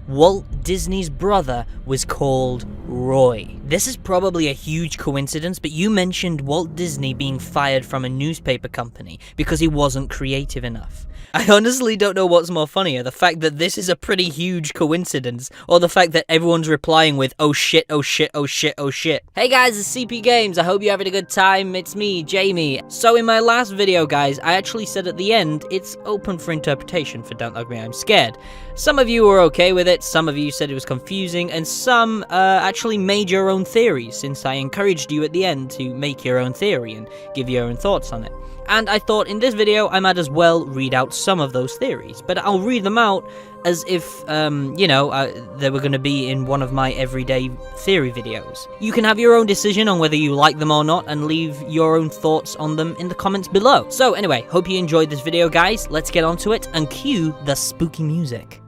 Walt Disney's brother was called Roy. This is probably a huge coincidence, but you mentioned Walt Disney being fired from a newspaper company because he wasn't creative enough. I honestly don't know what's more funnier, the fact that this is a pretty huge coincidence, or the fact that everyone's replying with, oh shit, oh shit, oh shit, oh shit. Hey guys, it's CP Games, I hope you're having a good time, it's me, Jamie. So in my last video, guys, I actually said at the end, it's open for interpretation for Don't Hug Me, I'm Scared. Some of you were okay with it, some of you said it was confusing, and some actually made your own theories, since I encouraged you at the end to make your own theory and give your own thoughts on it. And I thought in this video I might as well read out some of those theories, but I'll read them out as if, they were going to be in one of my everyday theory videos. You can have your own decision on whether you like them or not, and leave your own thoughts on them in the comments below. So anyway, hope you enjoyed this video, guys. Let's get onto it and cue the spooky music.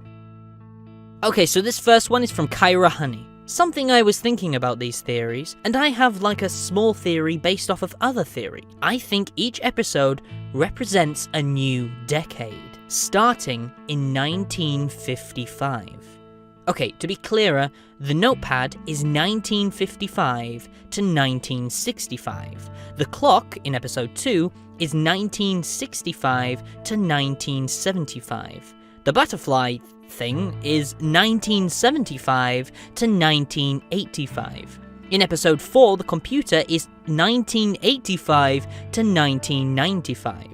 Okay, so this first one is from Kyra Honey. Something I was thinking about these theories, and I have like a small theory based off of other theory. I think each episode represents a new decade, starting in 1955. Okay, to be clearer, the notepad is 1955 to 1965. The clock in episode 2 is 1965 to 1975. The butterfly thing is 1975 to 1985. In episode 4, the computer is 1985 to 1995.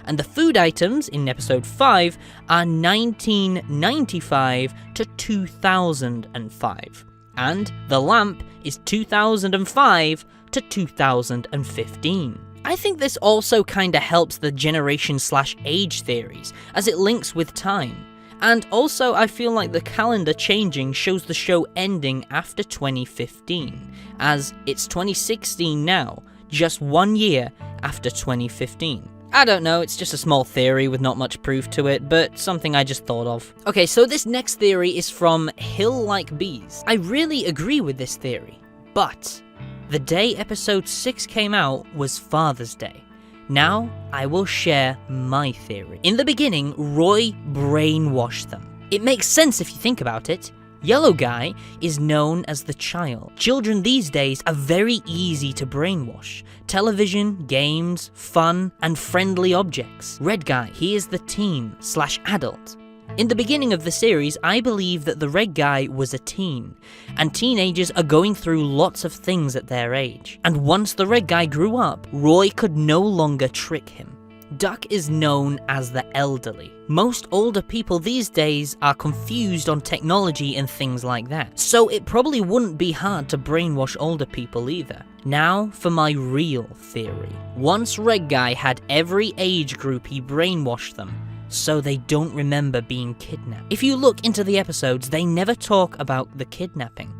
And the food items in episode 5 are 1995 to 2005. And the lamp is 2005 to 2015. I think this also kinda helps the generation/age theories, as it links with time. And also, I feel like the calendar changing shows the show ending after 2015, as it's 2016 now, just 1 year after 2015. I don't know, it's just a small theory with not much proof to it, but something I just thought of. Okay, so this next theory is from Hill Like Bees. I really agree with this theory, but the day episode 6 came out was Father's Day. Now, I will share my theory. In the beginning, Roy brainwashed them. It makes sense if you think about it. Yellow Guy is known as the child. Children these days are very easy to brainwash. Television, games, fun, and friendly objects. Red Guy, he is the teen/adult. In the beginning of the series, I believe that the Red Guy was a teen, and teenagers are going through lots of things at their age. And once the Red Guy grew up, Roy could no longer trick him. Duck is known as the elderly. Most older people these days are confused on technology and things like that, so it probably wouldn't be hard to brainwash older people either. Now for my real theory. Once Red Guy had every age group he brainwashed them, so they don't remember being kidnapped. If you look into the episodes, they never talk about the kidnapping.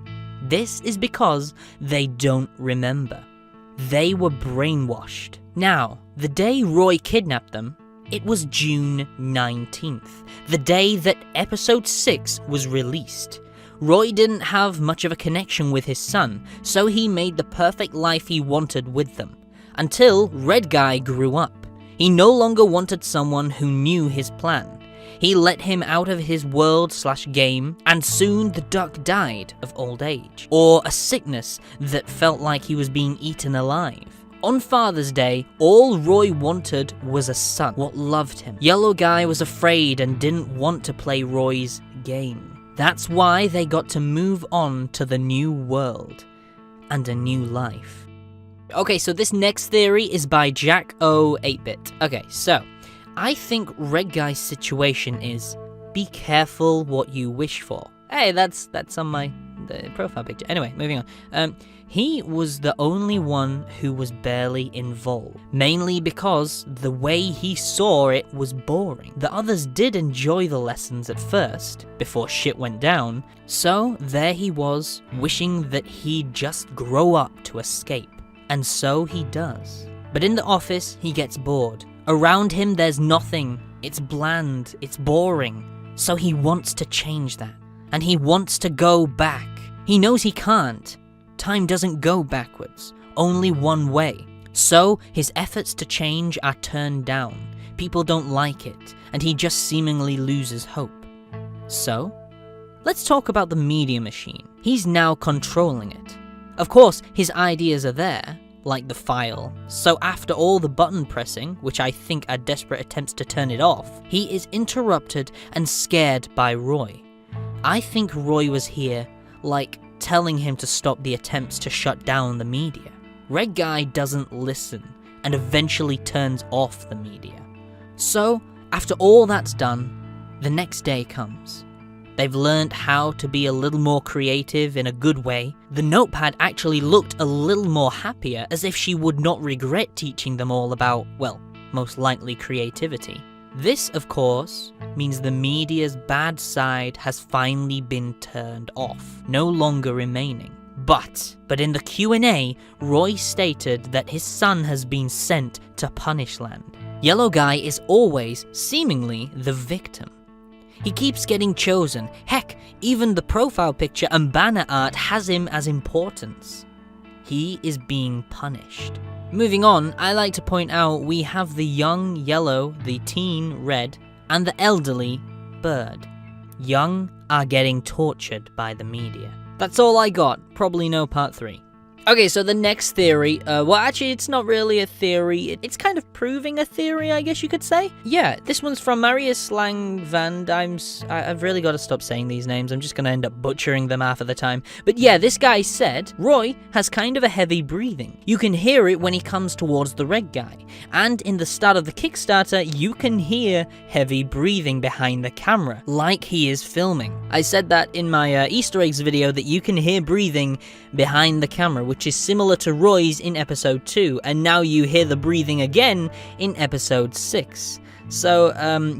This is because they don't remember. They were brainwashed. Now, the day Roy kidnapped them, it was June 19th, the day that episode 6 was released. Roy didn't have much of a connection with his son, so he made the perfect life he wanted with them, until Red Guy grew up. He no longer wanted someone who knew his plan. He let him out of his world/game, and soon the duck died of old age, or a sickness that felt like he was being eaten alive. On Father's Day, all Roy wanted was a son, what loved him. Yellow Guy was afraid and didn't want to play Roy's game. That's why they got to move on to the new world and a new life. Okay, so this next theory is by Jack O 8-bit. Okay, so I think Red Guy's situation is be careful what you wish for. Hey, that's on the profile picture. Anyway, moving on. He was the only one who was barely involved, mainly because the way he saw it was boring. The others did enjoy the lessons at first, before shit went down, so there he was, wishing that he'd just grow up to escape. And so he does. But in the office, he gets bored. Around him, there's nothing. It's bland. It's boring. So he wants to change that. And he wants to go back. He knows he can't. Time doesn't go backwards. Only one way. So his efforts to change are turned down. People don't like it. And he just seemingly loses hope. So Let's talk about the media machine. He's now controlling it. Of course, his ideas are there, like the file, so after all the button pressing, which I think are desperate attempts to turn it off, he is interrupted and scared by Roy. I think Roy was here, like, telling him to stop the attempts to shut down the media. Red Guy doesn't listen, and eventually turns off the media. So, after all that's done, the next day comes. They've learned how to be a little more creative in a good way. The notepad actually looked a little more happier, as if she would not regret teaching them all about, well, most likely creativity. This, of course, means the media's bad side has finally been turned off, no longer remaining. But in the Q&A, Roy stated that his son has been sent to Punishland. Yellow Guy is always, seemingly, the victim. He keeps getting chosen. Heck, even the profile picture and banner art has him as importance. He is being punished. Moving on, I like to point out we have the young Yellow, the teen Red, and the elderly Bird. Young are getting tortured by the media. That's all I got. Probably no part 3. Okay, so the next theory, well, actually, it's not really a theory. It's kind of proving a theory, I guess you could say. Yeah, this one's from Marius Lang van Dimes. I've really got to stop saying these names. I'm just going to end up butchering them half of the time. But yeah, this guy said, Roy has kind of a heavy breathing. You can hear it when he comes towards the Red Guy. And in the start of the Kickstarter, you can hear heavy breathing behind the camera, like he is filming. I said that in my Easter eggs video, that you can hear breathing behind the camera, which is similar to Roy's in episode 2, and now you hear the breathing again in episode 6. So,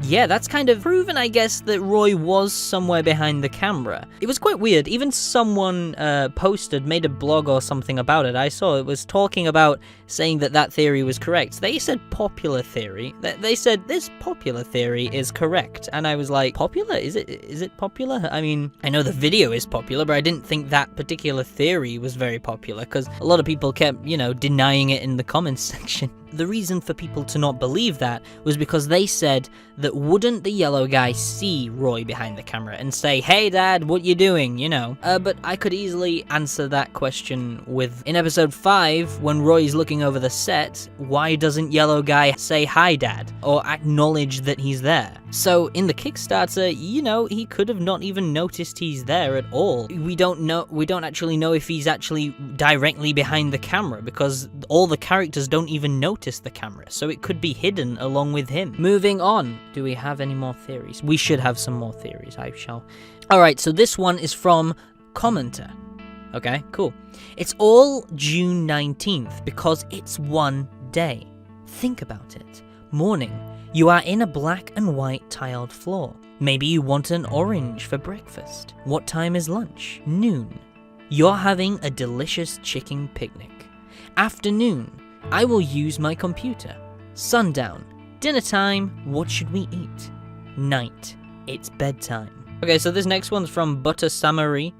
yeah, that's kind of proven, I guess, that Roy was somewhere behind the camera. It was quite weird. Even someone made a blog or something about it. I saw it was talking about saying that theory was correct. They said popular theory. They said this popular theory is correct. And I was like, popular? Is it popular? I mean, I know the video is popular, but I didn't think that particular theory was very popular, because a lot of people kept, denying it in the comments section. The reason for people to not believe that was because they said that wouldn't the Yellow Guy see Roy behind the camera and say, hey dad, what you doing, But I could easily answer that question with, in episode 5, when Roy's looking over the set, why doesn't Yellow Guy say hi dad, or acknowledge that he's there? So in the Kickstarter, he could have not even noticed he's there at all. We don't actually know if he's actually directly behind the camera, because all the characters don't even notice the camera, so it could be hidden along with him. Moving on, do we have any more theories? We should have some more theories, I shall. Alright, so this one is from Commenter. Okay, cool. It's all June 19th, because it's one day. Think about it. Morning. You are in a black and white tiled floor. Maybe you want an orange for breakfast. What time is lunch? Noon. You're having a delicious chicken picnic. Afternoon. I will use my computer. Sundown. Dinner time. What should we eat? Night. It's bedtime. Okay, so this next one's from Butter Samari.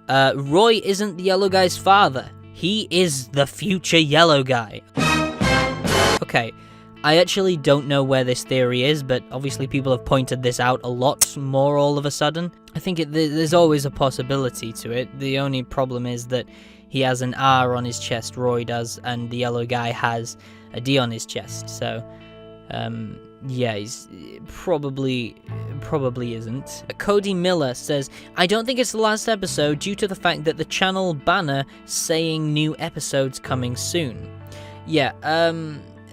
Roy isn't the Yellow Guy's father. He is the future Yellow Guy. Okay. I actually don't know where this theory is, but obviously people have pointed this out a lot more all of a sudden. I think there's always a possibility to it. The only problem is that he has an R on his chest, Roy does, and the Yellow Guy has a D on his chest. So, yeah, he's probably isn't. Cody Miller says, I don't think it's the last episode due to the fact that the channel banner saying new episodes coming soon. Yeah,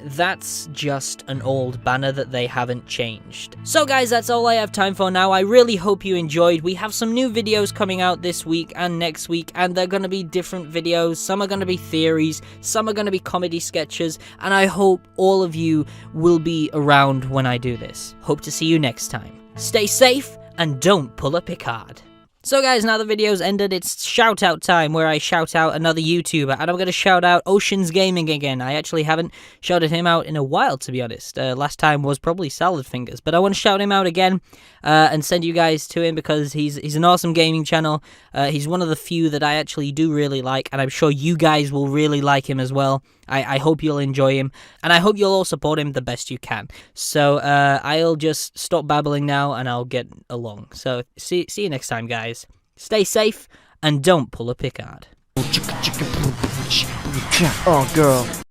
that's just an old banner that they haven't changed. So guys, that's all I have time for now. I really hope you enjoyed. We have some new videos coming out this week and next week, and they're going to be different videos. Some are going to be theories, some are going to be comedy sketches, and I hope all of you will be around when I do this. Hope to see you next time. Stay safe, and don't pull a Picard. So guys, now the video's ended, it's shout out time, where I shout out another YouTuber, and I'm going to shout out Oceans Gaming again. I actually haven't shouted him out in a while, to be honest. Last time was probably Salad Fingers, but I want to shout him out again, and send you guys to him, because he's an awesome gaming channel. He's one of the few that I actually do really like, and I'm sure you guys will really like him as well. I hope you'll enjoy him, and I hope you'll all support him the best you can. So I'll just stop babbling now, and I'll get along. So see you next time, guys. Stay safe, and don't pull a Picard. Oh, girl.